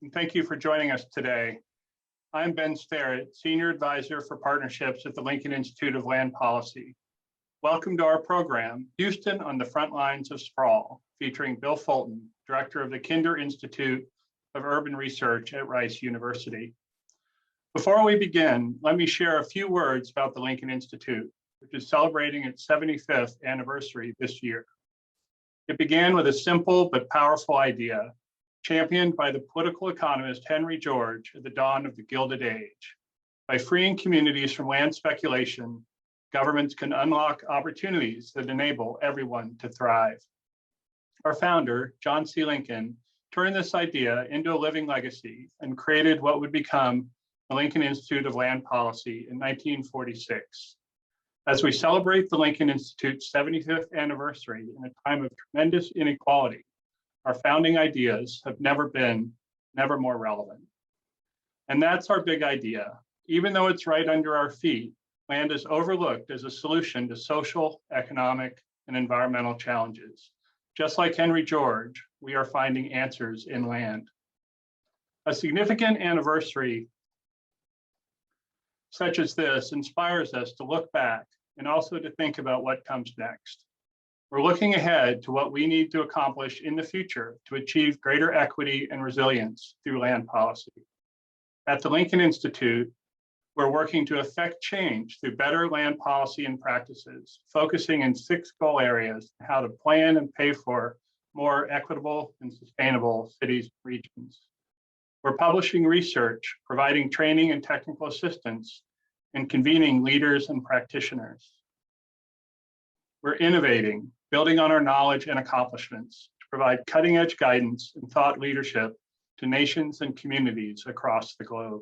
and thank you for joining us today. I'm Ben Starrett, Senior Advisor for Partnerships at the Lincoln Institute of Land Policy. Welcome to our program, Houston on the Front Lines of Sprawl, featuring Bill Fulton, Director of the Kinder Institute of Urban Research at Rice University. Before we begin, let me share a few words about the Lincoln Institute, which is celebrating its 75th anniversary this year. It began with a simple but powerful idea, championed by the political economist Henry George at the dawn of the Gilded Age. By freeing communities from land speculation, governments can unlock opportunities that enable everyone to thrive. Our founder, John C. Lincoln, turned this idea into a living legacy and created what would become the Lincoln Institute of Land Policy in 1946. As we celebrate the Lincoln Institute's 75th anniversary in a time of tremendous inequality, our founding ideas have never more relevant. And that's our big idea. Even though it's right under our feet, land is overlooked as a solution to social, economic, and environmental challenges. Just like Henry George, we are finding answers in land. A significant anniversary such as this inspires us to look back and also to think about what comes next. We're looking ahead to what we need to accomplish in the future to achieve greater equity and resilience through land policy. At the Lincoln Institute, we're working to affect change through better land policy and practices, focusing in 6 goal areas on how to plan and pay for more equitable and sustainable cities and regions. We're publishing research, providing training and technical assistance, and convening leaders and practitioners. We're innovating, building on our knowledge and accomplishments to provide cutting-edge guidance and thought leadership to nations and communities across the globe.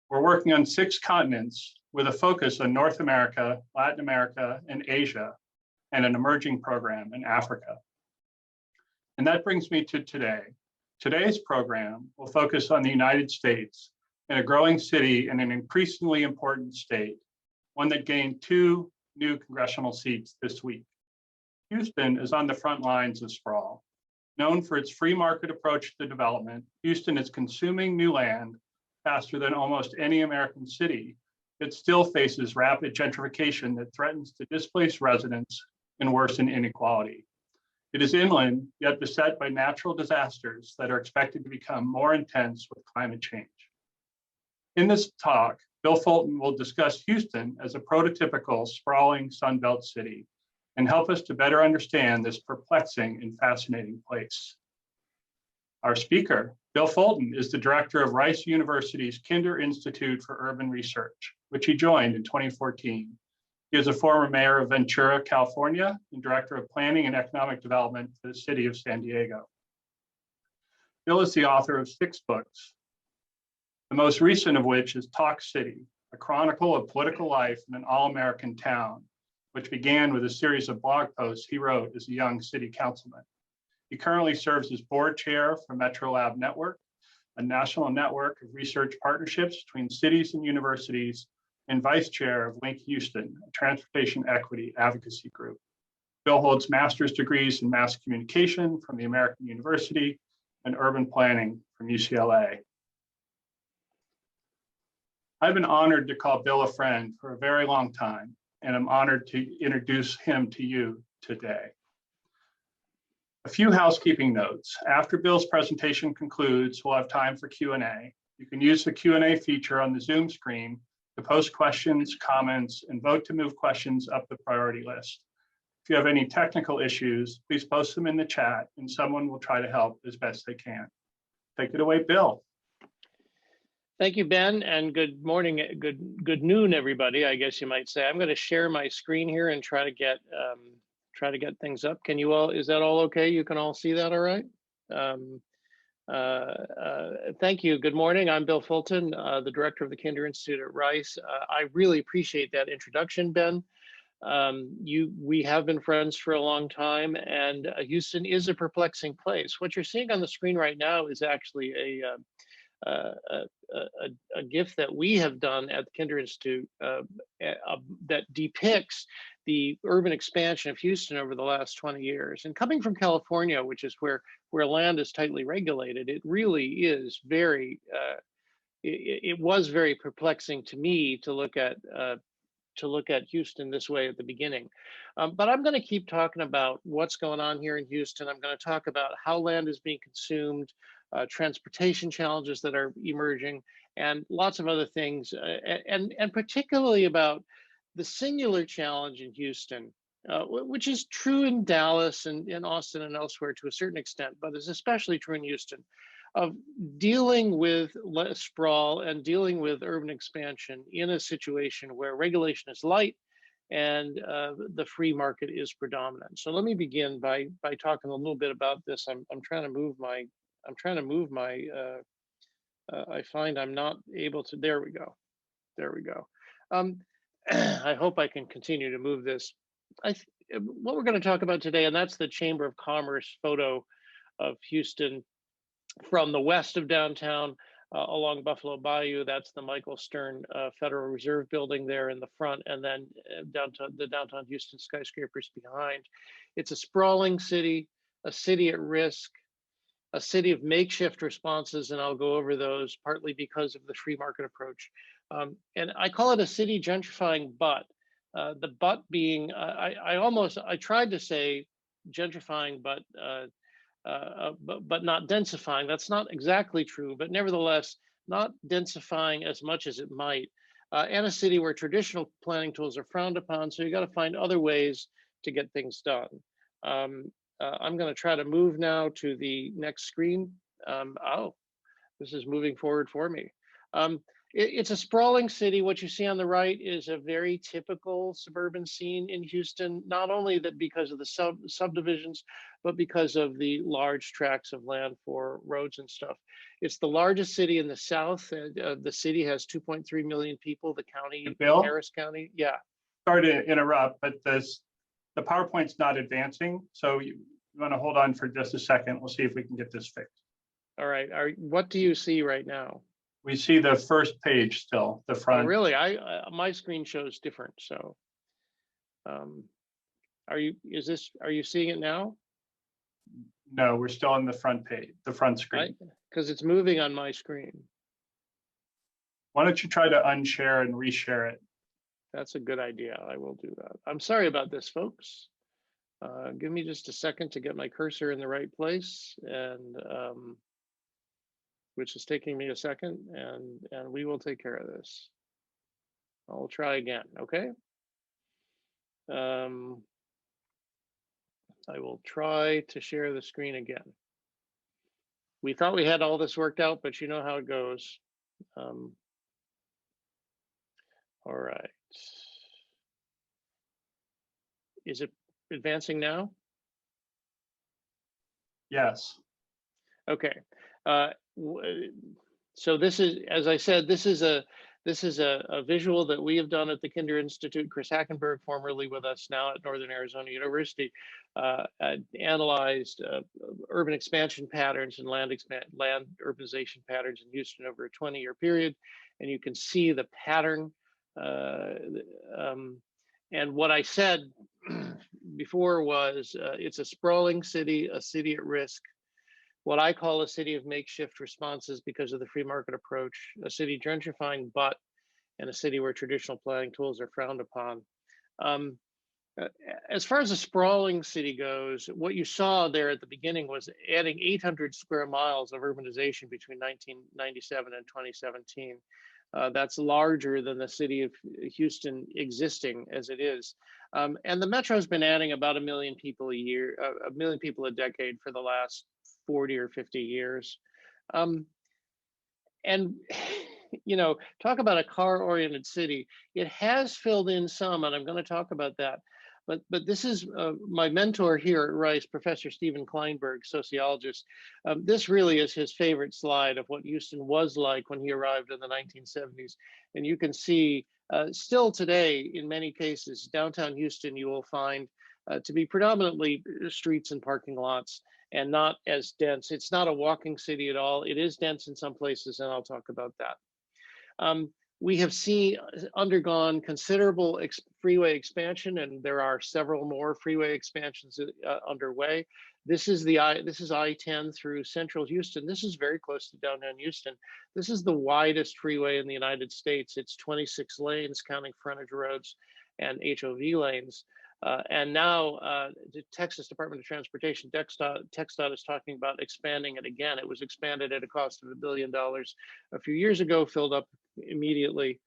We're working on 6 continents with a focus on North America, Latin America, and Asia, and an emerging program in Africa. And that brings me to today. Today's program will focus on the United States and a growing city in an increasingly important state, one that gained 2 new congressional seats this week. Houston is on the front lines of sprawl. Known for its free market approach to development, Houston is consuming new land faster than almost any American city. It still faces rapid gentrification that threatens to displace residents and worsen inequality. It is inland, yet beset by natural disasters that are expected to become more intense with climate change. In this talk, Bill Fulton will discuss Houston as a prototypical sprawling Sunbelt city and help us to better understand this perplexing and fascinating place. Our speaker, Bill Fulton, is the director of Rice University's Kinder Institute for Urban Research, which he joined in 2014. He is a former mayor of Ventura, California, and director of planning and economic development for the city of San Diego. Bill is the author of 6 books, the most recent of which is Talk City, a chronicle of political life in an all-American town, which began with a series of blog posts he wrote as a young city councilman. He currently serves as board chair for Metro Lab Network, a national network of research partnerships between cities and universities, and vice chair of Link Houston, a transportation equity advocacy group. Bill holds master's degrees in mass communication from the American University and urban planning from UCLA. I've been honored to call Bill a friend for a very long time, and I'm honored to introduce him to you today. A few housekeeping notes. After Bill's presentation concludes, we'll have time for Q&A. You can use the Q&A feature on the Zoom screen to post questions, comments, and vote to move questions up the priority list. If you have any technical issues, please post them in the chat and someone will try to help as best they can. Take it away, Bill. Thank you, Ben, and good morning, good noon, everybody, I guess you might say. I'm going to share my screen here and try to get things up. Can you all, is that all okay? You can all see that all right? Thank you. Good morning. I'm Bill Fulton, the director of the Kinder Institute at Rice. I really appreciate that introduction, Ben. We have been friends for a long time, and Houston is a perplexing place. What you're seeing on the screen right now is actually a gift that we have done at the Kinder Institute that depicts the urban expansion of Houston over the last 20 years. And coming from California, which is where land is tightly regulated, it really is very, it was very perplexing to me to look at Houston this way at the beginning. But I'm going to keep talking about what's going on here in Houston. I'm going to talk about how land is being consumed, transportation challenges that are emerging, and lots of other things, and particularly about the singular challenge in Houston, which is true in Dallas and in Austin and elsewhere to a certain extent, but is especially true in Houston, of dealing with sprawl and dealing with urban expansion in a situation where regulation is light and the free market is predominant. So let me begin by talking a little bit about this. I'm trying to move my I find I'm not able to. There we go. There we go. I hope I can continue to move this. What we're going to talk about today, and that's the Chamber of Commerce photo of Houston from the west of downtown along Buffalo Bayou. That's the Michael Stern Federal Reserve building there in the front, and then the downtown Houston skyscrapers behind. It's a sprawling city, a city at risk, a city of makeshift responses, and I'll go over those partly because of the free market approach. And I call it a city gentrifying but. The but being, I tried to say gentrifying, but not densifying. That's not exactly true, but nevertheless, not densifying as much as it might. And a city where traditional planning tools are frowned upon, so you got to find other ways to get things done. I'm going to try to move now to the next screen. Oh, this is moving forward for me. It's a sprawling city. What you see on the right is a very typical suburban scene in Houston, not only that because of the subdivisions, but because of the large tracts of land for roads and stuff. It's the largest city in the South. The city has 2.3 million people. The county, Bill? Harris County, yeah. Sorry to interrupt, but the PowerPoint's not advancing. So you want to hold on for just a second. We'll see if we can get this fixed. All right. What do you see right now? We see the first page still, the front. Oh, really? My screen shows different. So, are you seeing it now? No, we're still on the front page, the front screen. Because it's moving on my screen. Why don't you try to unshare and reshare it? That's a good idea. I will do that. I'm sorry about this, folks. Give me just a second to get my cursor in the right place, and which is taking me a second, and we will take care of this. I'll try again, okay? I will try to share the screen again. We thought we had all this worked out, but you know how it goes. All right. Is it advancing now? Yes. Okay. So this is, as I said, this is a visual that we have done at the Kinder Institute. Chris Hackenberg, formerly with us now at Northern Arizona University, analyzed urban expansion patterns and land urbanization patterns in Houston over a 20-year period, and you can see the pattern. And what I said before was it's a sprawling city, a city at risk. What I call a city of makeshift responses because of the free market approach, a city gentrifying but, and a city where traditional planning tools are frowned upon. As far as a sprawling city goes, what you saw there at the beginning was adding 800 square miles of urbanization between 1997 and 2017. That's larger than the city of Houston existing as it is. And the metro's been adding about 1 million people a year, 1 million people a decade for the last 40 or 50 years. And, you know, talk about a car-oriented city. It has filled in some, and I'm going to talk about that. But this is my mentor here at Rice, Professor Stephen Kleinberg, sociologist. This really is his favorite slide of what Houston was like when he arrived in the 1970s. And you can see still today, in many cases, downtown Houston, you will find to be predominantly streets and parking lots and not as dense. It's not a walking city at all. It is dense in some places, and I'll talk about that. We have undergone considerable freeway expansion, and there are several more freeway expansions underway. This is I-10 through central Houston. This is very close to downtown Houston. This is the widest freeway in the United States. It's 26 lanes, counting frontage roads and HOV lanes. And now the Texas Department of Transportation, TxDOT is talking about expanding it again. It was expanded at a cost of $1 billion a few years ago, filled up immediately.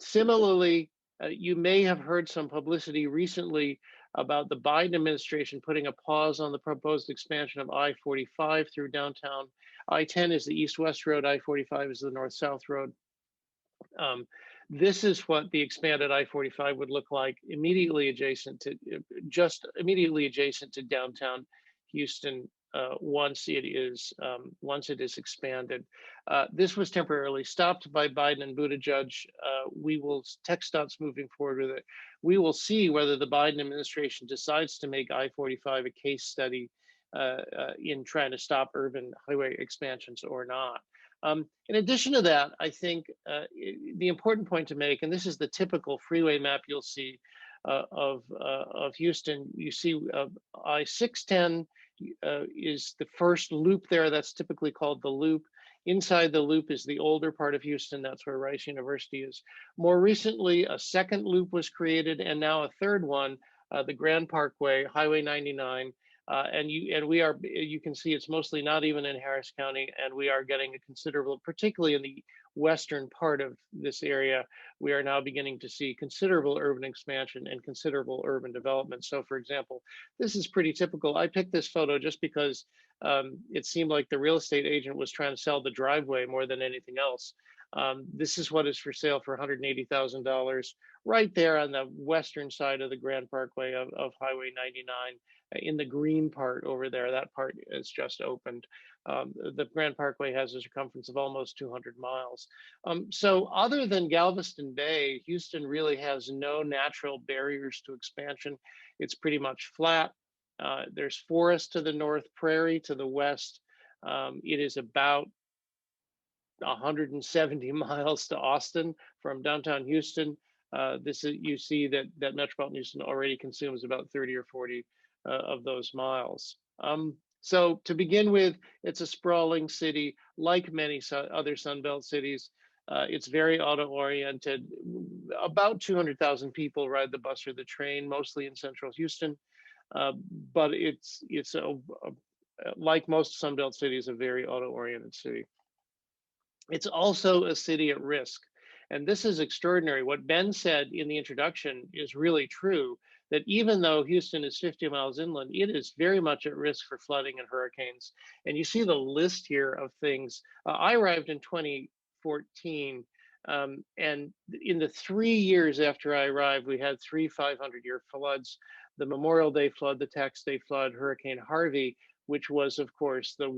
Similarly, you may have heard some publicity recently about the Biden administration putting a pause on the proposed expansion of I-45 through downtown. I-10 is the east-west road, I-45 is the north-south road. This is what the expanded I-45 would look like immediately adjacent to, downtown Houston once it is expanded. This was temporarily stopped by Biden and Buttigieg. TxDOT's moving forward with it. We will see whether the Biden administration decides to make I-45 a case study in trying to stop urban highway expansions or not. In addition to that, I think the important point to make, and this is the typical freeway map you'll see of Houston, you see I-610 is the first loop there. That's typically called the loop. Inside the loop is the older part of Houston. That's where Rice University is. More recently, a second loop was created, and now a third one, the Grand Parkway, Highway 99. You can see it's mostly not even in Harris County, and we are getting a considerable, particularly in the western part of this area, we are now beginning to see considerable urban expansion and considerable urban development. So for example, this is pretty typical. I picked this photo just because it seemed like the real estate agent was trying to sell the driveway more than anything else. This is what is for sale for $180,000 right there on the western side of the Grand Parkway of Highway 99 in the green part over there. That part is just opened. The Grand Parkway has a circumference of almost 200 miles. So other than Galveston Bay, Houston really has no natural barriers to expansion. It's pretty much flat. There's forest to the north, prairie to the west. It is about 170 miles to Austin from downtown Houston. You see that metropolitan Houston already consumes about 30 or 40 of those miles. So to begin with, it's a sprawling city, like many other Sunbelt cities. It's very auto-oriented. About 200,000 people ride the bus or the train, mostly in central Houston. But it's like most Sunbelt cities, a very auto-oriented city. It's also a city at risk. And this is extraordinary. What Ben said in the introduction is really true, that even though Houston is 50 miles inland, it is very much at risk for flooding and hurricanes. And you see the list here of things. I arrived in 2014, and in the 3 years after I arrived, we had 3 500-year floods: the Memorial Day flood, the Tax Day flood, Hurricane Harvey, which was, of course, the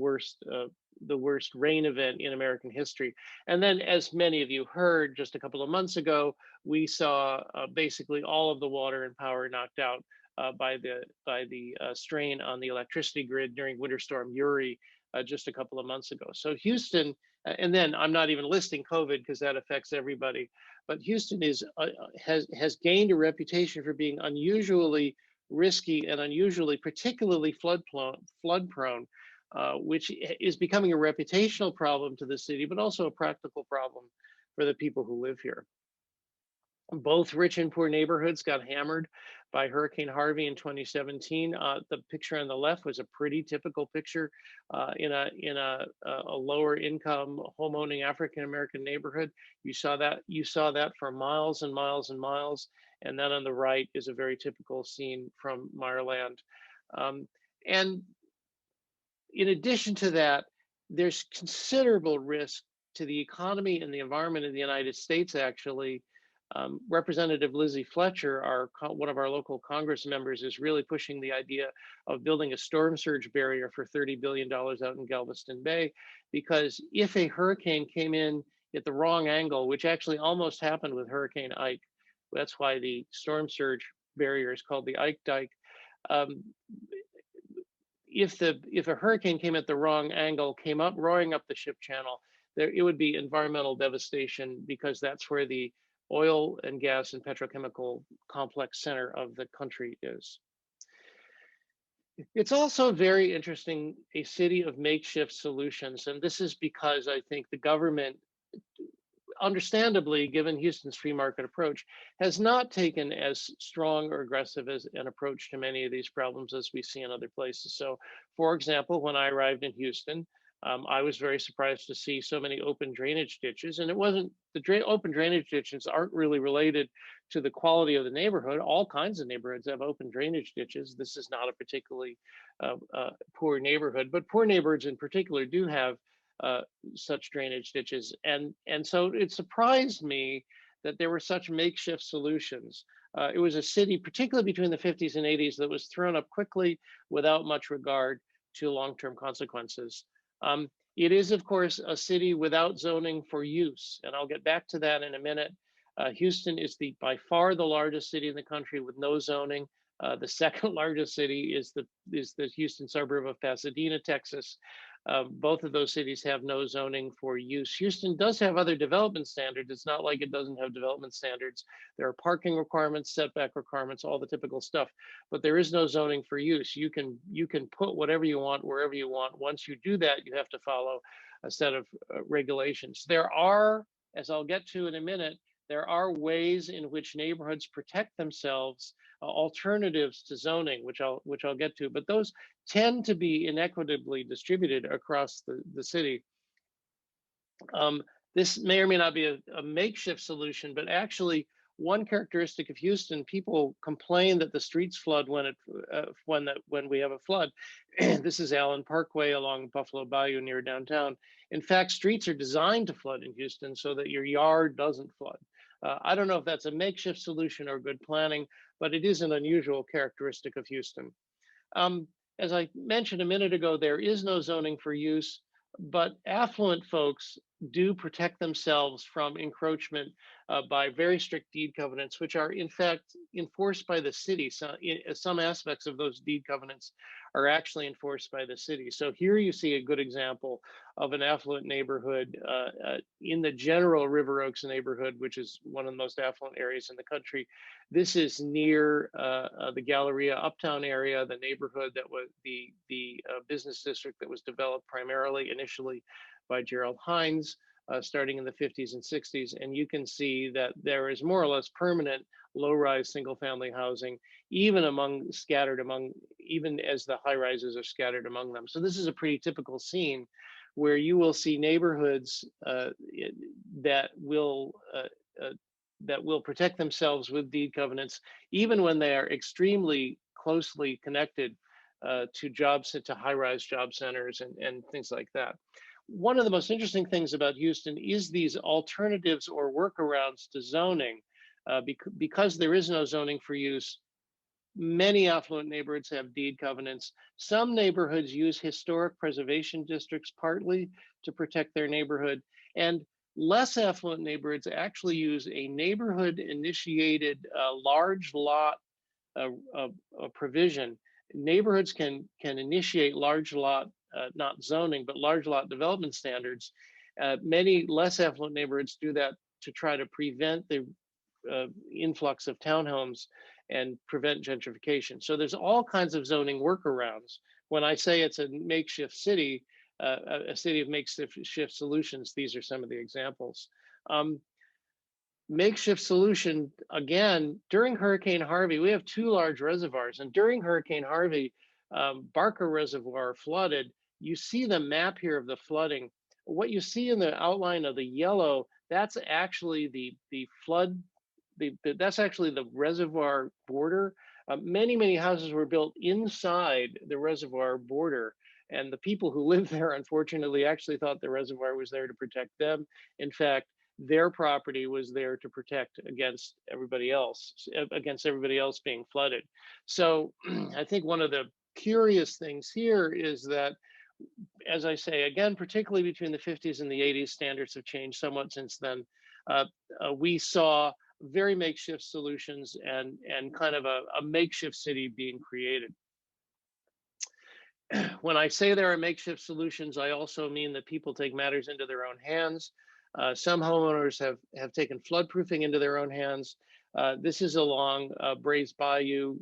worst rain event in American history. And then, as many of you heard just a couple of months ago, we saw basically all of the water and power knocked out by the strain on the electricity grid during Winter Storm Uri just a couple of months ago. So Houston, and then I'm not even listing COVID because that affects everybody, but Houston has gained a reputation for being unusually risky and particularly flood prone. Which is becoming a reputational problem to the city, but also a practical problem for the people who live here. Both rich and poor neighborhoods got hammered by Hurricane Harvey in 2017. The picture on the left was a pretty typical picture in a lower income homeowning African American neighborhood. You saw that for miles and miles and miles. And then on the right is a very typical scene from Meyerland. And in addition to that, there's considerable risk to the economy and the environment in the United States, actually. Representative Lizzie Fletcher, one of our local Congress members, is really pushing the idea of building a storm surge barrier for $30 billion out in Galveston Bay, because if a hurricane came in at the wrong angle, which actually almost happened with Hurricane Ike, that's why the storm surge barrier is called the Ike Dike. If a hurricane came at the wrong angle, came up roaring up the ship channel, it would be environmental devastation, because that's where the oil and gas and petrochemical complex center of the country is. It's also very interesting, a city of makeshift solutions. And this is because I think the government, understandably, given Houston's free market approach, has not taken as strong or aggressive as an approach to many of these problems as we see in other places. So, for example, when I arrived in Houston, I was very surprised to see so many open drainage ditches. And it wasn't, the open drainage ditches aren't really related to the quality of the neighborhood. All kinds of neighborhoods have open drainage ditches. This is not a particularly poor neighborhood, but poor neighborhoods in particular do have such drainage ditches. And so it surprised me that there were such makeshift solutions. It was a city, particularly between the 50s and 80s, that was thrown up quickly without much regard to long-term consequences. It is, of course, a city without zoning for use, and I'll get back to that in a minute. Houston is by far the largest city in the country with no zoning. The second largest city is the Houston suburb of Pasadena, Texas. Both of those cities have no zoning for use. Houston does have other development standards. It's not like it doesn't have development standards. There are parking requirements, setback requirements, all the typical stuff, but there is no zoning for use. You can put whatever you want, wherever you want. Once you do that, you have to follow a set of regulations. There are, as I'll get to in a minute, there are ways in which neighborhoods protect themselves, alternatives to zoning, which I'll get to, but those tend to be inequitably distributed across the city. This may or may not be a makeshift solution, but actually one characteristic of Houston, people complain that the streets flood when we have a flood. This is Allen Parkway along Buffalo Bayou near downtown. In fact, streets are designed to flood in Houston so that your yard doesn't flood. I don't know if that's a makeshift solution or good planning, but it is an unusual characteristic of Houston. As I mentioned a minute ago, there is no zoning for use, but affluent folks do protect themselves from encroachment by very strict deed covenants, which are in fact enforced by the city. So some aspects of those deed covenants are actually enforced by the city. So here you see a good example of an affluent neighborhood in the general River Oaks neighborhood, which is one of the most affluent areas in the country. This is near the Galleria Uptown area, the neighborhood that was the business district that was developed primarily initially by Gerald Hines, starting in the 50s and 60s. And you can see that there is more or less permanent low-rise single-family housing, even as the high-rises are scattered among them. So this is a pretty typical scene where you will see neighborhoods that will protect themselves with deed covenants, even when they are extremely closely connected to high-rise job centers and things like that. One of the most interesting things about Houston is these alternatives or workarounds to zoning. Because there is no zoning for use, many affluent neighborhoods have deed covenants. Some neighborhoods use historic preservation districts partly to protect their neighborhood, and less affluent neighborhoods actually use a neighborhood initiated large lot provision. Neighborhoods can initiate large lot, not zoning, but large lot development standards. Many less affluent neighborhoods do that to try to prevent the influx of townhomes and prevent gentrification. So there's all kinds of zoning workarounds. When I say it's a makeshift city, a city of makeshift solutions, these are some of the examples. Makeshift solution, again, during Hurricane Harvey, we have two large reservoirs, and during Hurricane Harvey, Barker Reservoir flooded. You see the map here of the flooding. What you see in the outline of the yellow, that's actually the flood, that's actually the reservoir border. Many houses were built inside the reservoir border, and the people who lived there, unfortunately, actually thought the reservoir was there to protect them. In fact, their property was there to protect against everybody else being flooded. So I think one of the curious things here is that, as I say, again, particularly between the 50s and the 80s, standards have changed somewhat since then. We saw very makeshift solutions and kind of a makeshift city being created. When I say there are makeshift solutions, I also mean that people take matters into their own hands. Some homeowners have taken floodproofing into their own hands. This is along Brays Bayou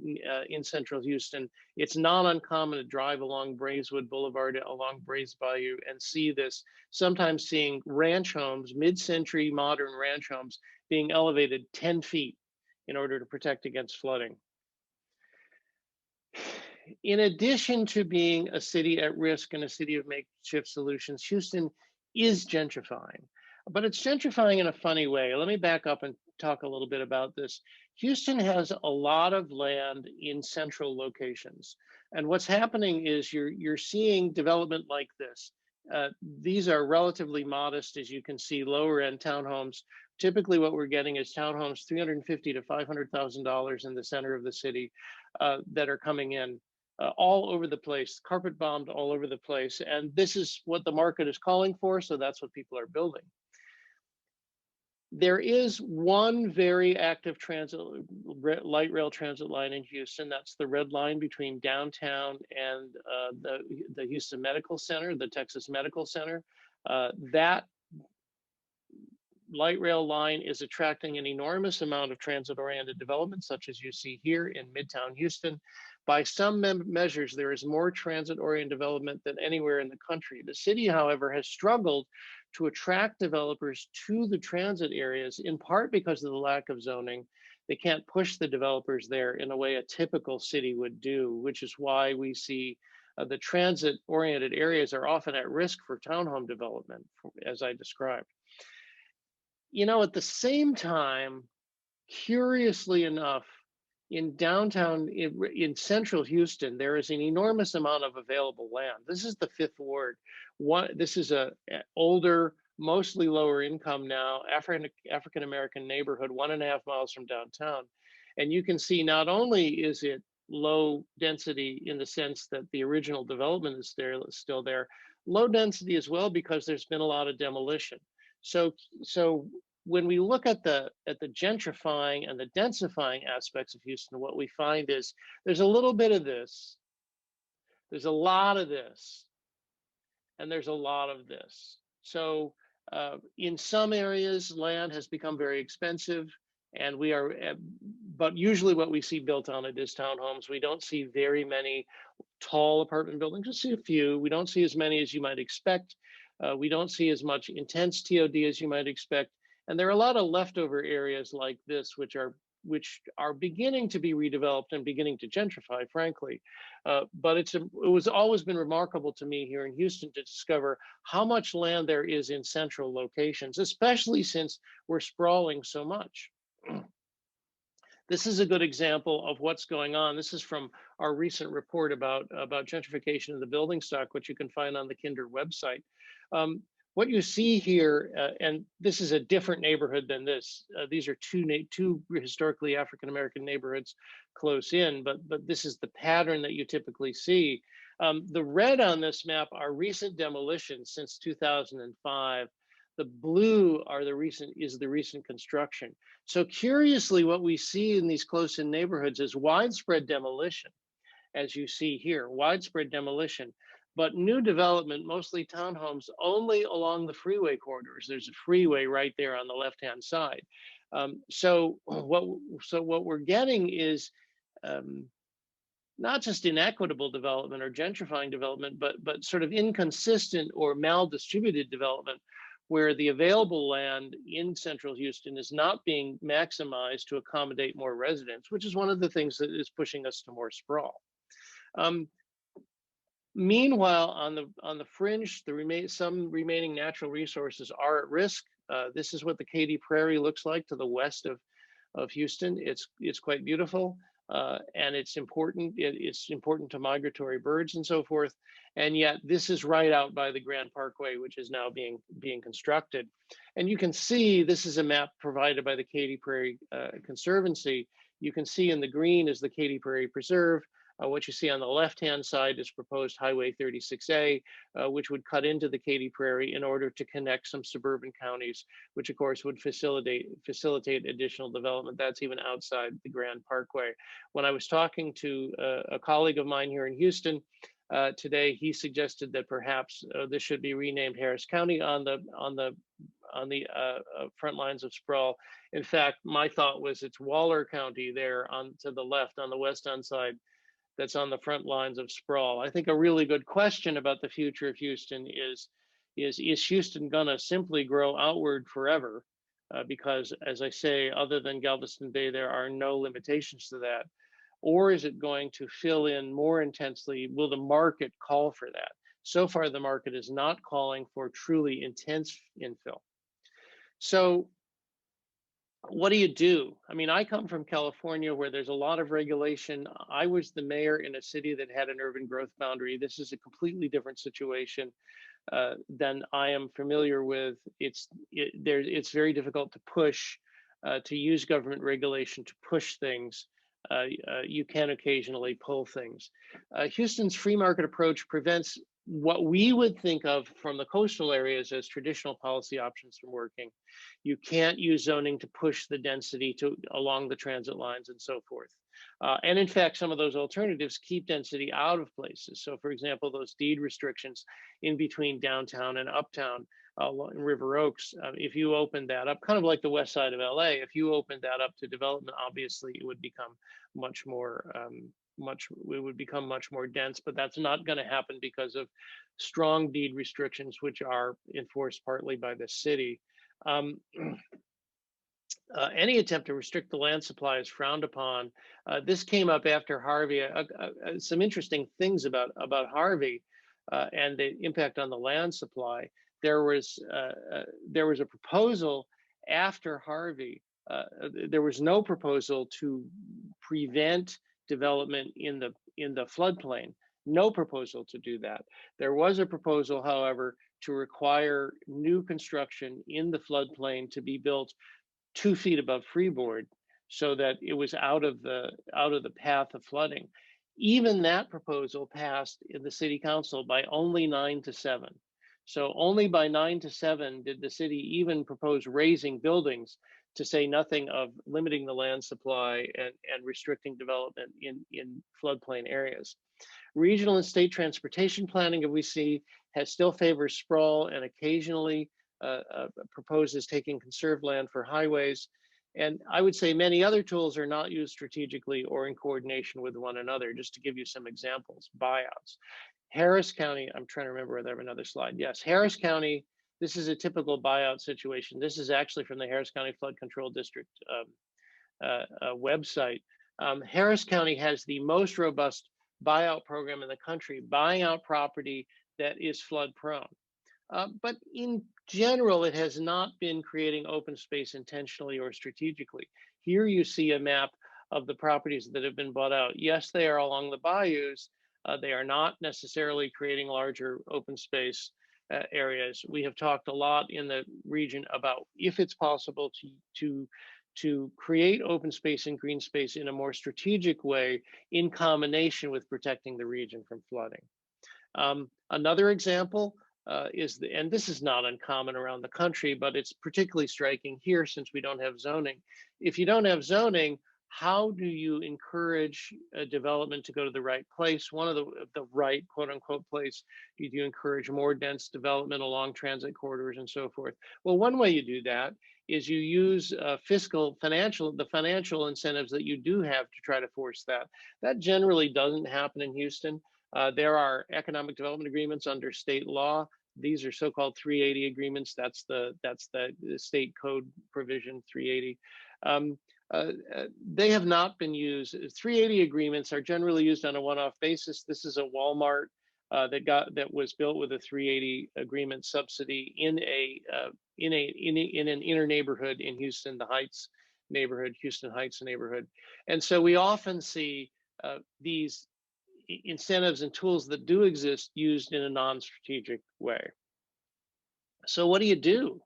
in central Houston. It's not uncommon to drive along Braeswood Boulevard along Brays Bayou and see this, sometimes seeing ranch homes, mid-century modern ranch homes being elevated 10 feet in order to protect against flooding. In addition to being a city at risk and a city of makeshift solutions, Houston is gentrifying, but it's gentrifying in a funny way. Let me back up and talk a little bit about this. Houston has a lot of land in central locations. And what's happening is you're seeing development like this. These are relatively modest, as you can see, lower end townhomes. Typically what we're getting is townhomes $350,000 to $500,000 in the center of the city that are coming in. All over the place, carpet bombed all over the place. And this is what the market is calling for, so that's what people are building. There is one very active transit, light rail transit line in Houston. That's the red line between downtown and the Houston Medical Center, the Texas Medical Center. That light rail line is attracting an enormous amount of transit-oriented development, such as you see here in Midtown Houston. By some measures, there is more transit-oriented development than anywhere in the country. The city, however, has struggled to attract developers to the transit areas, in part because of the lack of zoning. They can't push the developers there in a way a typical city would do, which is why we see the transit-oriented areas are often at risk for townhome development, as I described. You know, at the same time, curiously enough, in downtown, in central Houston, there is an enormous amount of available land. This is the Fifth Ward. This is a older, mostly lower income now, African-American neighborhood, 1.5 miles from downtown. And you can see not only is it low density in the sense that the original development is still there, low density as well because there's been a lot of demolition. So when we look at the gentrifying and the densifying aspects of Houston, what we find is there's a little bit of this, there's a lot of this, and there's a lot of this. So in some areas, land has become very expensive, and but usually what we see built on it is townhomes. We don't see very many tall apartment buildings, we see a few. We don't see as many as you might expect. We don't see as much intense TOD as you might expect. And there are a lot of leftover areas like this, which are beginning to be redeveloped and beginning to gentrify, frankly. But it was always been remarkable to me here in Houston to discover how much land there is in central locations, especially since we're sprawling so much. This is a good example of what's going on. This is from our recent report about gentrification of the building stock, which you can find on the Kinder website. What you see here, and this is a different neighborhood than this. These are two historically African-American neighborhoods close in, but this is the pattern that you typically see. The red on this map are recent demolitions since 2005. The blue is the recent construction. So curiously, what we see in these close-in neighborhoods is widespread demolition, as you see here, widespread demolition. But new development, mostly townhomes, only along the freeway corridors. There's a freeway right there on the left-hand side. So what we're getting is not just inequitable development or gentrifying development, but sort of inconsistent or mal-distributed development, where the available land in central Houston is not being maximized to accommodate more residents, which is one of the things that is pushing us to more sprawl. Meanwhile, on the fringe, some remaining natural resources are at risk. This is what the Katy Prairie looks like to the west of Houston. It's quite beautiful, and it's important. It's important to migratory birds and so forth. And yet, this is right out by the Grand Parkway, which is now being constructed. And you can see this is a map provided by the Katy Prairie Conservancy. You can see in the green is the Katy Prairie Preserve. What you see on the left-hand side is proposed Highway 36A, which would cut into the Katy Prairie in order to connect some suburban counties, which of course would facilitate additional development. That's even outside the Grand Parkway. When I was talking to a colleague of mine here in Houston, today. He suggested that perhaps this should be renamed Harris County on the front lines of sprawl. In fact, my thought was it's Waller County there on to the left on the west end side that's on the front lines of sprawl. I think a really good question about the future of Houston is Houston gonna simply grow outward forever? Because as I say, other than Galveston Bay, there are no limitations to that. Or is it going to fill in more intensely? Will the market call for that? So far, the market is not calling for truly intense infill. So what do you do? I mean, I come from California where there's a lot of regulation. I was the mayor in a city that had an urban growth boundary. This is a completely different situation than I am familiar with. It's very difficult to push, to use government regulation to push things. You can occasionally pull things. Houston's free market approach prevents what we would think of from the coastal areas as traditional policy options from working. You can't use zoning to push the density along the transit lines and so forth. And in fact, some of those alternatives keep density out of places. So for example, those deed restrictions in between downtown and uptown in River Oaks, if you open that up, kind of like the west side of LA, if you open that up to development, obviously it would become much more dense, but that's not going to happen because of strong deed restrictions, which are enforced partly by the city. Any attempt to restrict the land supply is frowned upon. This came up after Harvey. Some interesting things about Harvey and the impact on the land supply. There was a proposal after Harvey. There was no proposal to prevent development in the floodplain. No proposal to do that. There was a proposal, however, to require new construction in the floodplain to be built 2 feet above freeboard, so that it was out of the path of flooding. Even that proposal passed in the city council by only 9-7. So only by 9-7 did the city even propose raising buildings, to say nothing of limiting the land supply and restricting development in floodplain areas. Regional and state transportation planning, that we see, still favors sprawl and occasionally proposes taking conserved land for highways. And I would say many other tools are not used strategically or in coordination with one another. Just to give you some examples, buyouts. Harris County, I'm trying to remember whether I have another slide. Yes, Harris County, this is a typical buyout situation. This is actually from the Harris County Flood Control District website. Harris County has the most robust buyout program in the country, buying out property that is flood prone. But in general, it has not been creating open space intentionally or strategically. Here you see a map of the properties that have been bought out. Yes, they are along the bayous. They are not necessarily creating larger open space areas. We have talked a lot in the region about if it's possible to create open space and green space in a more strategic way in combination with protecting the region from flooding. Another example and this is not uncommon around the country, but it's particularly striking here since we don't have zoning. If you don't have zoning, how do you encourage development to go to the right place? One of the right quote unquote place, do you encourage more dense development along transit corridors and so forth? Well, one way you do that is you use the financial incentives that you do have to try to force that. That generally doesn't happen in Houston. There are economic development agreements under state law. These are so-called 380 agreements. That's the state code provision 380. They have not been used. 380 agreements are generally used on a one-off basis. This is a Walmart that was built with a 380 agreement subsidy in an inner neighborhood in Houston, the Heights neighborhood, Houston Heights neighborhood. And so we often see these incentives and tools that do exist used in a non-strategic way. So what do you do?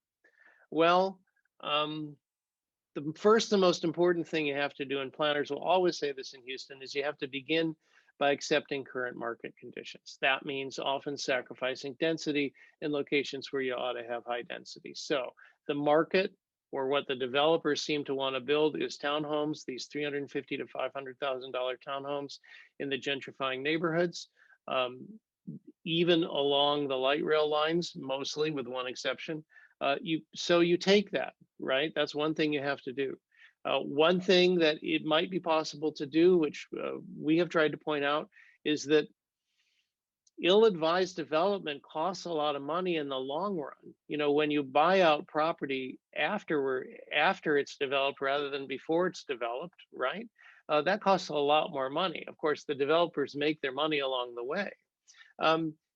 Well, the first and most important thing you have to do, and planners will always say this in Houston, is you have to begin by accepting current market conditions. That means often sacrificing density in locations where you ought to have high density. So the market, or what the developers seem to want to build, is townhomes, these $350,000 to $500,000 townhomes in the gentrifying neighborhoods. even along the light rail lines, mostly with one exception. So you take that, right? That's one thing you have to do. One thing that it might be possible to do, which we have tried to point out, is that ill-advised development costs a lot of money in the long run. You know, when you buy out property after it's developed rather than before it's developed, right? That costs a lot more money. Of course, the developers make their money along the way.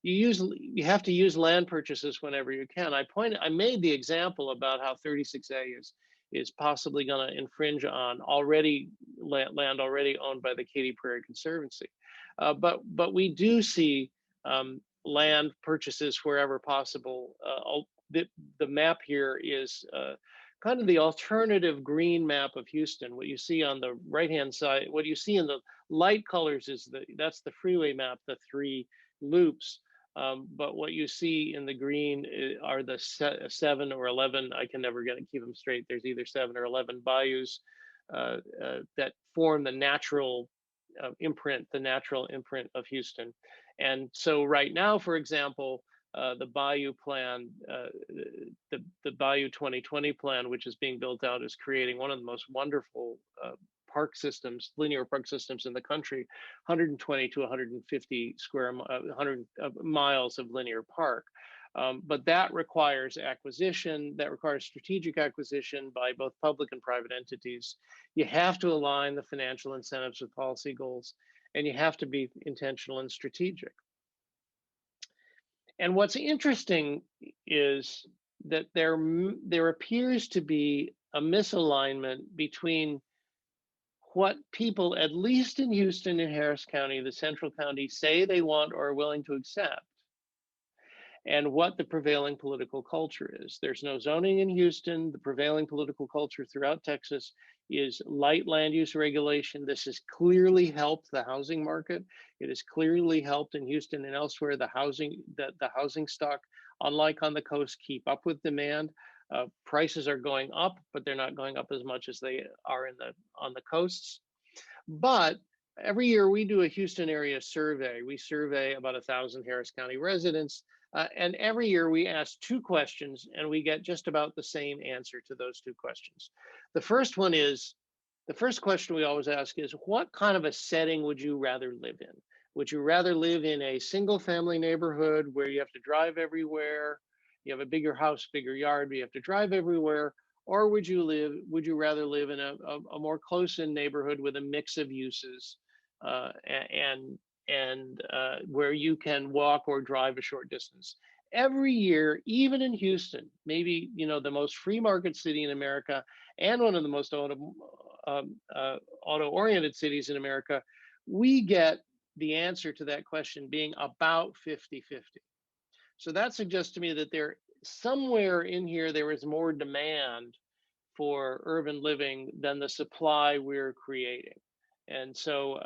You have to use land purchases whenever you can. I made the example about how 36A is possibly going to infringe on land already owned by the Katy Prairie Conservancy. But we do see land purchases wherever possible. The map here is kind of the alternative green map of Houston. What you see on the right-hand side, what you see in the light colors is that's the freeway map, the 3 loops. But what you see in the green are the 7 or 11, I can never keep them straight. There's either 7 or 11 bayous that form the natural imprint of Houston. And so right now, for example, the Bayou plan, the Bayou 2020 plan, which is being built out, is creating one of the most wonderful park systems, linear park systems in the country, 120 to 150 miles of linear park. But that requires acquisition, that requires strategic acquisition by both public and private entities. You have to align the financial incentives with policy goals, and you have to be intentional and strategic. And what's interesting is that there appears to be a misalignment between what people, at least in Houston and Harris County, the central county, say they want or are willing to accept, and what the prevailing political culture is. There's no zoning in Houston. The prevailing political culture throughout Texas is light land use regulation. This has clearly helped the housing market. It has clearly helped in Houston and elsewhere the housing stock, unlike on the coast, keep up with demand. Prices are going up, but they're not going up as much as they are on the coasts. But every year we do a Houston area survey. We survey about 1,000 Harris County residents. And every year we ask 2 questions and we get just about the same answer to those 2 questions. The first question we always ask is, what kind of a setting would you rather live in? Would you rather live in a single family neighborhood where you have to drive everywhere? You have a bigger house, bigger yard, but you have to drive everywhere? Or would you rather live in a more close-in neighborhood with a mix of uses and where you can walk or drive a short distance? Every year, even in Houston, maybe the most free market city in America and one of the most auto-oriented cities in America, we get the answer to that question being about 50-50. So that suggests to me that somewhere in here there is more demand for urban living than the supply we're creating. And so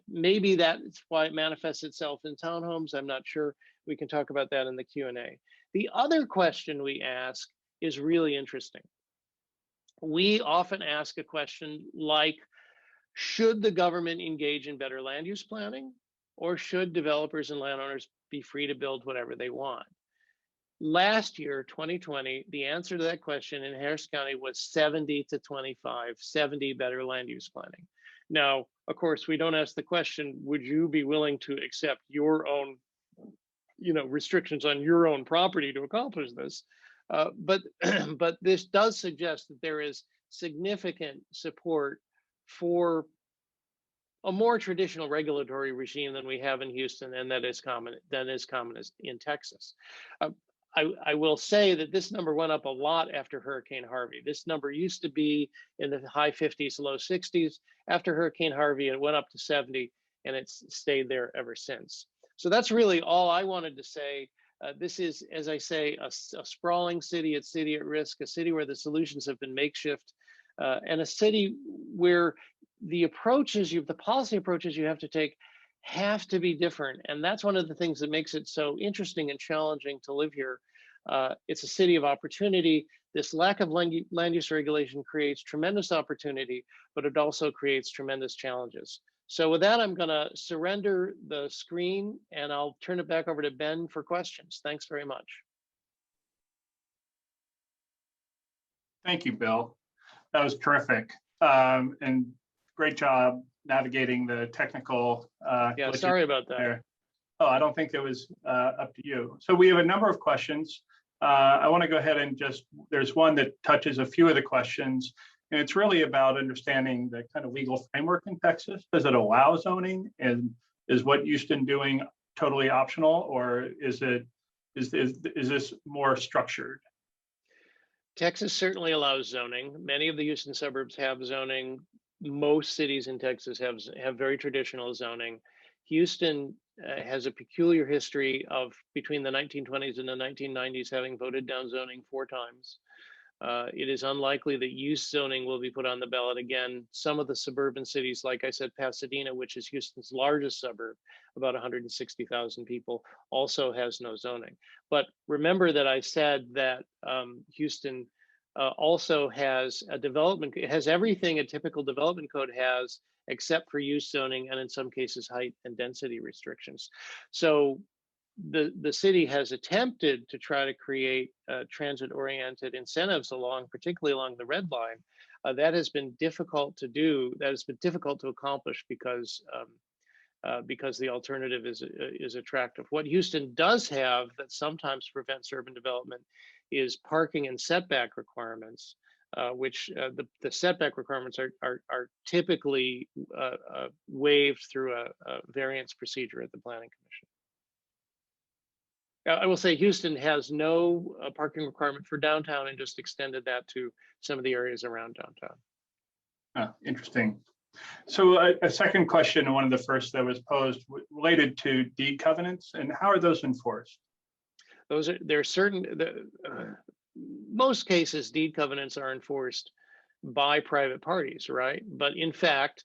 maybe that's why it manifests itself in townhomes. I'm not sure. We can talk about that in the Q&A. The other question we ask is really interesting. We often ask a question like, should the government engage in better land use planning, or should developers and landowners be free to build whatever they want? Last year, 2020, the answer to that question in Harris County was 70 to 25, 70 better land use planning. Now, of course, we don't ask the question, would you be willing to accept your own, restrictions on your own property to accomplish this? But this does suggest that there is significant support for a more traditional regulatory regime than we have in Houston, and that is common in Texas. I will say that this number went up a lot after Hurricane Harvey. This number used to be in the high 50s, low 60s. After Hurricane Harvey, it went up to 70, and it's stayed there ever since. So that's really all I wanted to say. This is, as I say, a sprawling city, a city at risk, a city where the solutions have been makeshift, and a city where the policy approaches you have to take have to be different. And that's one of the things that makes it so interesting and challenging to live here. It's a city of opportunity. This lack of land use regulation creates tremendous opportunity, but it also creates tremendous challenges. So with that, I'm going to surrender the screen and I'll turn it back over to Ben for questions. Thanks very much. Thank you, Bill. That was terrific. And great job navigating the technical Yeah, glitches sorry about that. there. Oh, I don't think it was up to you. So we have a number of questions. I want to go ahead and there's one that touches a few of the questions, and it's really about understanding the kind of legal framework in Texas. Does it allow zoning, and is what Houston doing totally optional, or is this more structured? Texas certainly allows zoning. Many of the Houston suburbs have zoning. Most cities in Texas have very traditional zoning. Houston has a peculiar history of between the 1920s and the 1990s having voted down zoning 4 times. It is unlikely that use zoning will be put on the ballot again. Some of the suburban cities, like I said, Pasadena, which is Houston's largest suburb, about 160,000 people, also has no zoning. But remember that I said that Houston also has a development, it has everything a typical development code has, except for use zoning and in some cases height and density restrictions. So the city has attempted to try to create transit-oriented incentives particularly along the red line. That has been difficult to do. That has been difficult to accomplish because the alternative is attractive. What Houston does have that sometimes prevents urban development is parking and setback requirements, which the setback requirements are typically waived through a variance procedure at the Planning Commission. I will say Houston has no parking requirement for downtown and just extended that to some of the areas around downtown. Interesting. So a second question, and one of the first that was posed, related to deed covenants, and how are those enforced? Most cases, deed covenants are enforced by private parties, right? But in fact,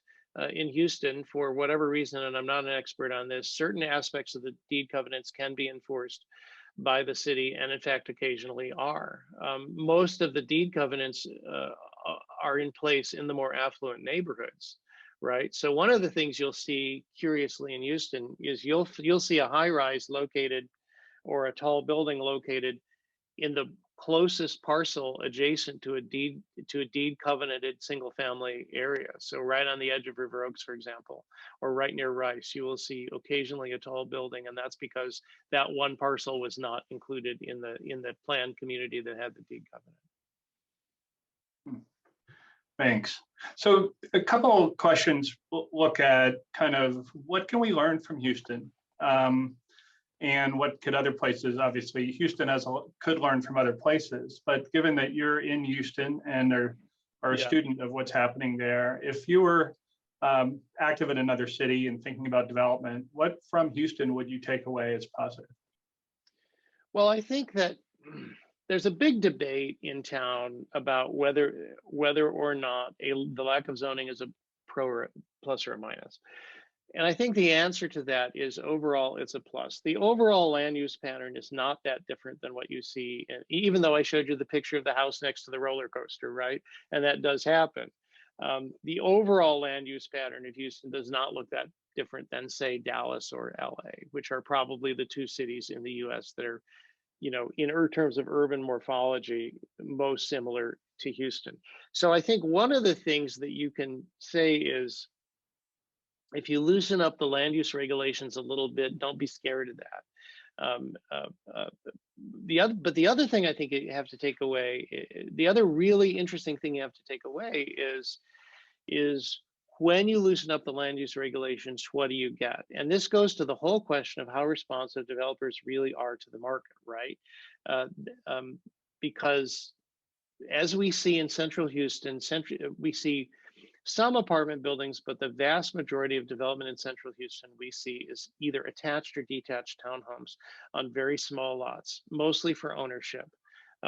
in Houston, for whatever reason, and I'm not an expert on this, certain aspects of the deed covenants can be enforced by the city, and in fact, occasionally are. Most of the deed covenants are in place in the more affluent neighborhoods, right? So one of the things you'll see curiously in Houston is you'll see a high rise located or a tall building located in the closest parcel adjacent to a deed covenanted single family area. So right on the edge of River Oaks, for example, or right near Rice, you will see occasionally a tall building, and that's because that one parcel was not included in the planned community that had the deed covenant. Thanks. So a couple of questions look at kind of what can we learn from Houston? And what could other places, obviously Houston could learn from other places, but given that you're in Houston and are a student of what's happening there, if you were active in another city and thinking about development, what from Houston would you take away as positive? Well, I think that there's a big debate in town about whether or not the lack of zoning is a plus or a minus. And I think the answer to that is overall, it's a plus. The overall land use pattern is not that different than what you see, even though I showed you the picture of the house next to the roller coaster, right? And that does happen. The overall land use pattern of Houston does not look that different than, say, Dallas or LA, which are probably the 2 cities in the US that are, in terms of urban morphology, most similar to Houston. So I think one of the things that you can say is, if you loosen up the land use regulations a little bit, don't be scared of that. The other thing I think you have to take away, the other really interesting thing you have to take away is when you loosen up the land use regulations, what do you get? And this goes to the whole question of how responsive developers really are to the market, right? Because as we see in Central Houston, we see some apartment buildings, but the vast majority of development in Central Houston we see is either attached or detached townhomes on very small lots, mostly for ownership,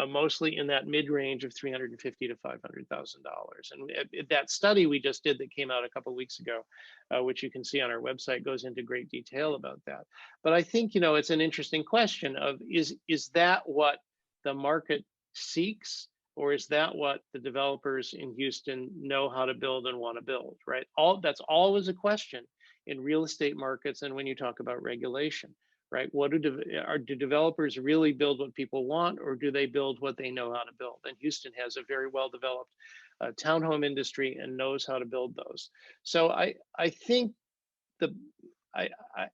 mostly in that mid-range of $350,000 to $500,000. And that study we just did that came out a couple of weeks ago, which you can see on our website, goes into great detail about that. But I think, it's an interesting question of, is that what the market seeks? Or is that what the developers in Houston know how to build and want to build, right? That's always a question in real estate markets and when you talk about regulation, right? Do developers really build what people want, or do they build what they know how to build? And Houston has a very well developed townhome industry and knows how to build those. So I think the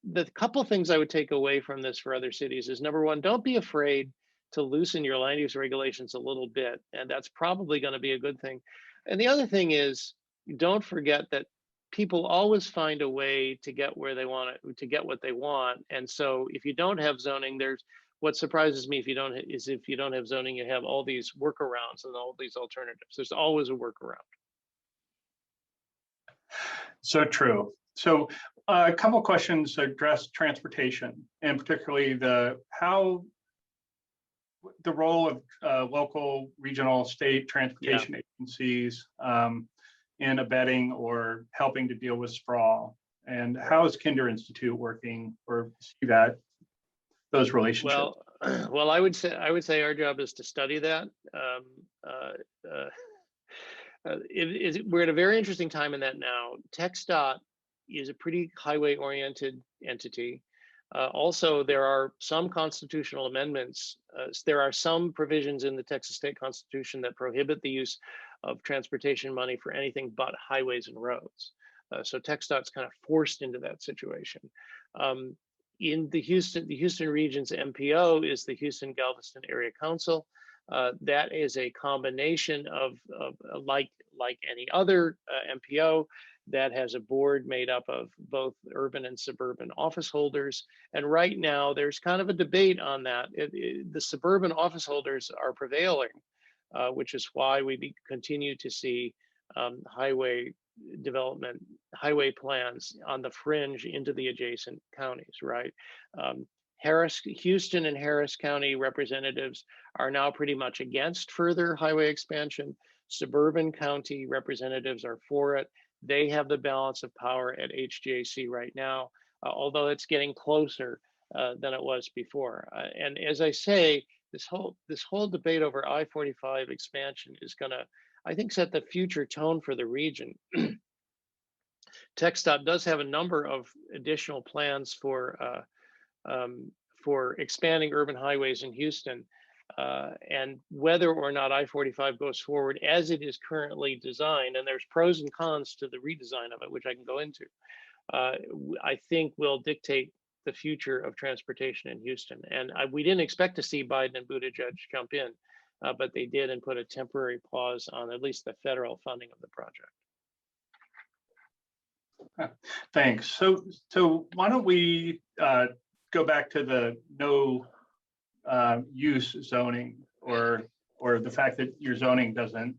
the couple things I would take away from this for other cities is, number one, don't be afraid to loosen your land use regulations a little bit, and that's probably going to be a good thing. And the other thing is, don't forget that people always find a way to get where they want it, to get what they want. And so if you don't have zoning, there's what surprises me, if you don't have zoning, you have all these workarounds and all these alternatives. There's always a workaround. So true. So a couple questions address transportation, and particularly the role of local, regional, state transportation agencies in abetting or helping to deal with sprawl. And how is Kinder Institute working or see those relationships? Well, I would say our job is to study that. We're at a very interesting time in that now. TxDOT is a pretty highway-oriented entity. Also, there are some constitutional amendments. There are some provisions in the Texas state constitution that prohibit the use of transportation money for anything but highways and roads. So TxDOT's kind of forced into that situation. In the Houston region's MPO is the Houston Galveston Area Council. That is a combination of like any other MPO that has a board made up of both urban and suburban office holders. And right now there's kind of a debate on that. The suburban office holders are prevailing, which is why we continue to see highway development, highway plans on the fringe into the adjacent counties, right? Houston and Harris County representatives are now pretty much against further highway expansion. Suburban county representatives are for it. They have the balance of power at HGAC right now, although it's getting closer than it was before. And as I say, this whole debate over I-45 expansion is going to, I think, set the future tone for the region. TxDOT does have a number of additional plans for expanding urban highways in Houston, and whether or not I-45 goes forward as it is currently designed, and there's pros and cons to the redesign of it, which I can go into, I think will dictate the future of transportation in Houston. And we didn't expect to see Biden and Buttigieg jump in, but they did and put a temporary pause on at least the federal funding of the project. Thanks. So why don't we go back to the no use zoning, or the fact that your zoning doesn't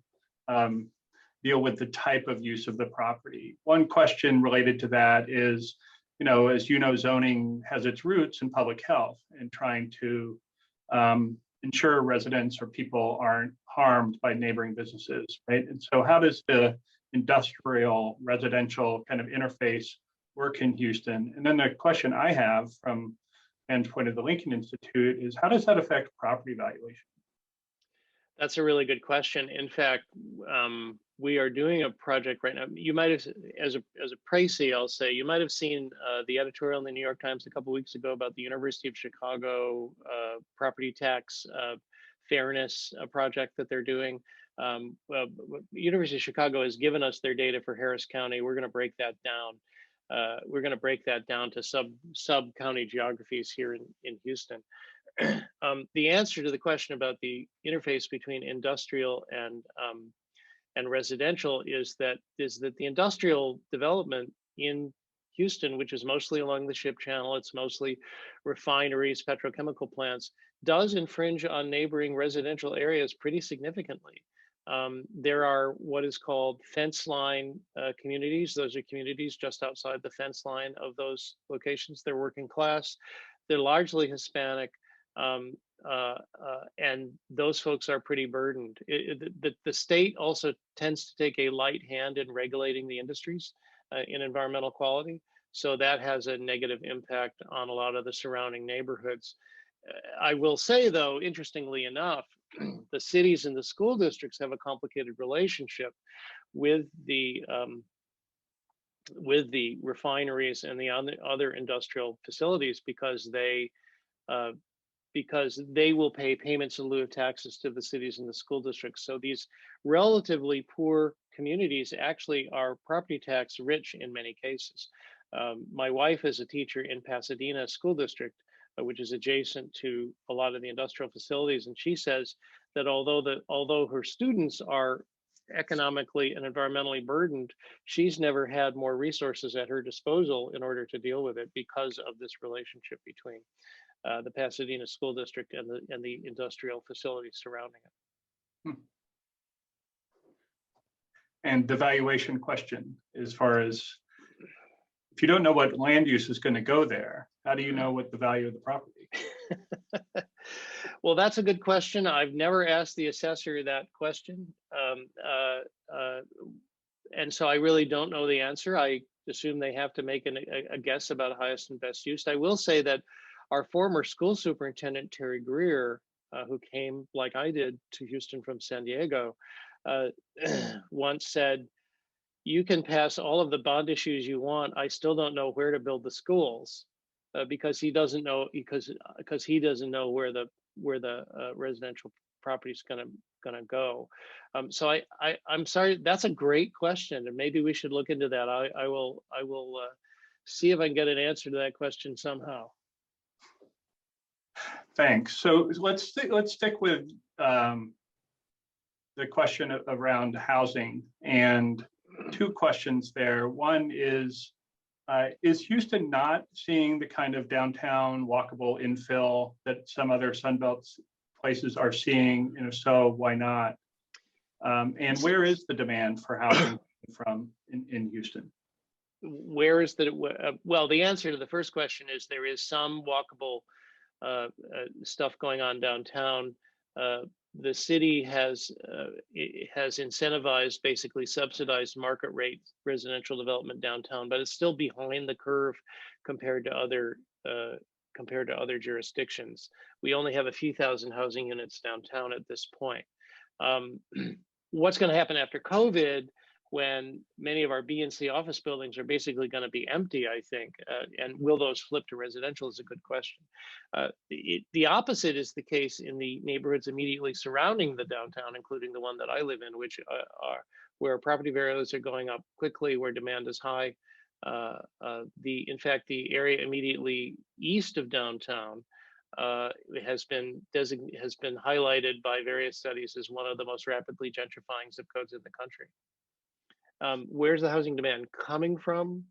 deal with the type of use of the property. One question related to that is, as you know, zoning has its roots in public health and trying to ensure residents or people aren't harmed by neighboring businesses, right? And so how does the industrial residential kind of interface work in Houston? And then the question I have from Ben's point of the Lincoln Institute is, how does that affect property valuation? That's a really good question. In fact, we are doing a project right now. You might have, as a précis, I'll say, you might have seen the editorial in the New York Times a couple of weeks ago about the University of Chicago property tax fairness project that they're doing. Well, University of Chicago has given us their data for Harris County. We're going to break that down. We're going to break that down to sub county geographies here in Houston. The answer to the question about the interface between industrial and residential is that the industrial development in Houston, which is mostly along the ship channel, it's mostly refineries, petrochemical plants, does infringe on neighboring residential areas pretty significantly. There are what is called fence line communities. Those are communities just outside the fence line of those locations. They're working class. They're largely Hispanic. And those folks are pretty burdened. The state also tends to take a light hand in regulating the industries in environmental quality. So that has a negative impact on a lot of the surrounding neighborhoods. I will say, though, interestingly enough, the cities and the school districts have a complicated relationship with the refineries and the other industrial facilities because they will pay payments in lieu of taxes to the cities and the school districts. So these relatively poor communities actually are property tax rich in many cases. My wife is a teacher in Pasadena School District, which is adjacent to a lot of the industrial facilities, and she says that although her students are economically and environmentally burdened, she's never had more resources at her disposal in order to deal with it because of this relationship between the Pasadena School District and the industrial facilities surrounding it. And the valuation question, as far as if you don't know what land use is going to go there, how do you know what the value of the property? Well, that's a good question. I've never asked the assessor that question. And so I really don't know the answer. I assume they have to make a guess about highest and best use. I will say that our former school superintendent, Terry Greer, who came like I did to Houston from San Diego, once said, "You can pass all of the bond issues you want. I still don't know where to build the schools," because he doesn't know he doesn't know where the residential property is gonna go. So I'm sorry. That's a great question, and maybe we should look into that. I will see if I can get an answer to that question somehow. Thanks. So let's stick with the question around housing, and two questions there. One is Houston not seeing the kind of downtown walkable infill that some other Sunbelt places are seeing? And if so, why not? And where is the demand for housing from in Houston? Where is that? Well, the answer to the first question is there is some walkable stuff going on downtown. The city has incentivized, basically subsidized market rate residential development downtown, but it's still behind the curve compared to other jurisdictions. We only have a few thousand housing units downtown at this point. What's going to happen after COVID, when many of our B and C office buildings are basically going to be empty, I think, and will those flip to residential is a good question. The opposite is the case in the neighborhoods immediately surrounding the downtown, including the one that I live in, which are where property values are going up quickly, where demand is high. In fact, the area immediately east of downtown has been highlighted by various studies as one of the most rapidly gentrifying zip codes in the country. Where's the housing demand coming from?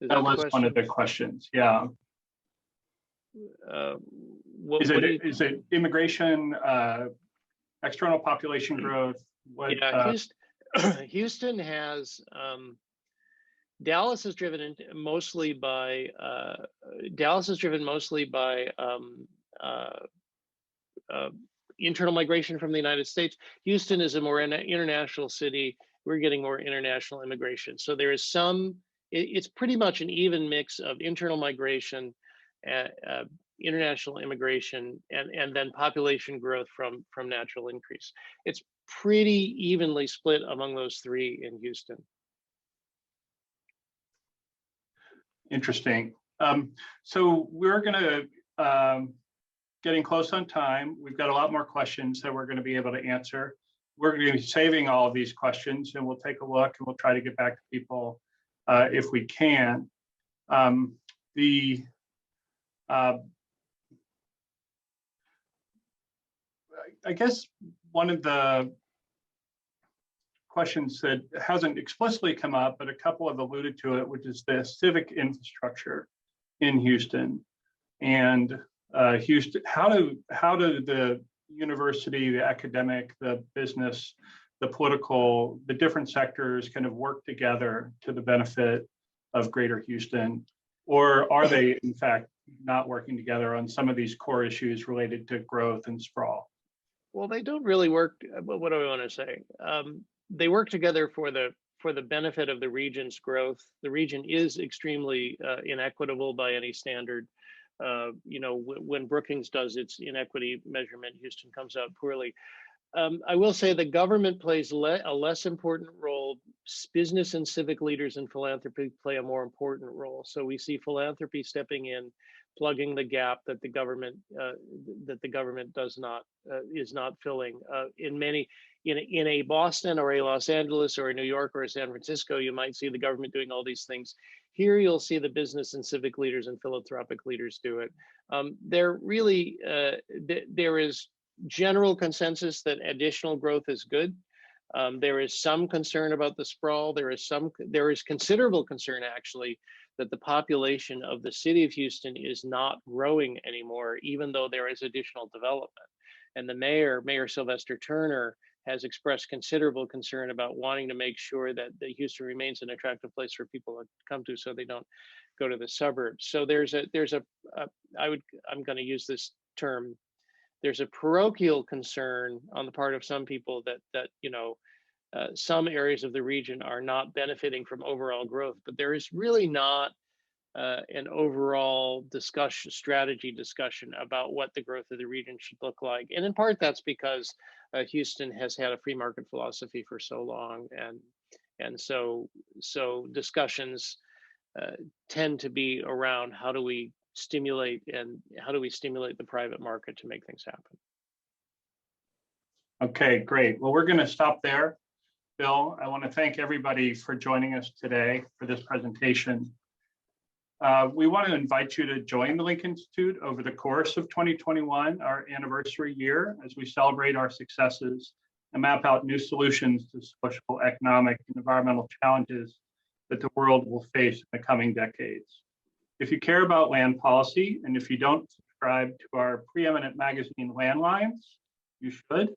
That was one of the questions. Yeah. Is it immigration, external population growth? Yeah, Houston has. Dallas is driven mostly by internal migration from the United States. Houston is a more international city. We're getting more international immigration. So there is it's pretty much an even mix of internal migration, international immigration, and then population growth from natural increase. It's pretty evenly split among those three in Houston. Interesting. So we're going to getting close on time. We've got a lot more questions that we're going to be able to answer. We're going to be saving all of these questions, and we'll take a look and we'll try to get back to people if we can. I guess one of the questions that hasn't explicitly come up, but a couple have alluded to it, which is the civic infrastructure in Houston. And Houston, how do the university, the academic, the business, the political, the different sectors kind of work together to the benefit of Greater Houston? Or are they, in fact, not working together on some of these core issues related to growth and sprawl? Well, they don't really work. What do I want to say? They work together for the benefit of the region's growth. The region is extremely inequitable by any standard. when Brookings does its inequity measurement, Houston comes out poorly. I will say the government plays a less important role. Business and civic leaders and philanthropy play a more important role. So we see philanthropy stepping in, plugging the gap that the government does not is not filling. In a Boston or a Los Angeles or a New York or a San Francisco, you might see the government doing all these things. Here, you'll see the business and civic leaders and philanthropic leaders do it. There is general consensus that additional growth is good. There is some concern about the sprawl. There is considerable concern actually that the population of the city of Houston is not growing anymore, even though there is additional development. And the mayor, Sylvester Turner, has expressed considerable concern about wanting to make sure that Houston remains an attractive place for people to come to, so they don't go to the suburbs. So I'm going to use this term. There's a parochial concern on the part of some people that some areas of the region are not benefiting from overall growth, but there is really not an overall strategy discussion about what the growth of the region should look like. And in part, that's because Houston has had a free market philosophy for so long, and so discussions tend to be around how do we stimulate the private market to make things happen. Okay, great. Well, we're going to stop there. Bill, I want to thank everybody for joining us today for this presentation. We want to invite you to join the Link Institute over the course of 2021, our anniversary year, as we celebrate our successes and map out new solutions to social, economic, and environmental challenges that the world will face in the coming decades. If you care about land policy, and if you don't subscribe to our preeminent magazine, Landlines, you should.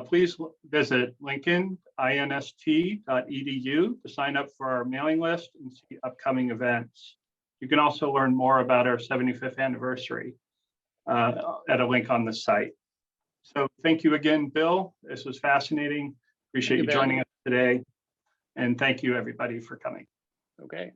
Please visit lincoln.inst.edu to sign up for our mailing list and see upcoming events. You can also learn more about our 75th anniversary at a link on the site. So thank you again, Bill. This was fascinating. Appreciate you joining us today. And thank you, everybody, for coming. Okay.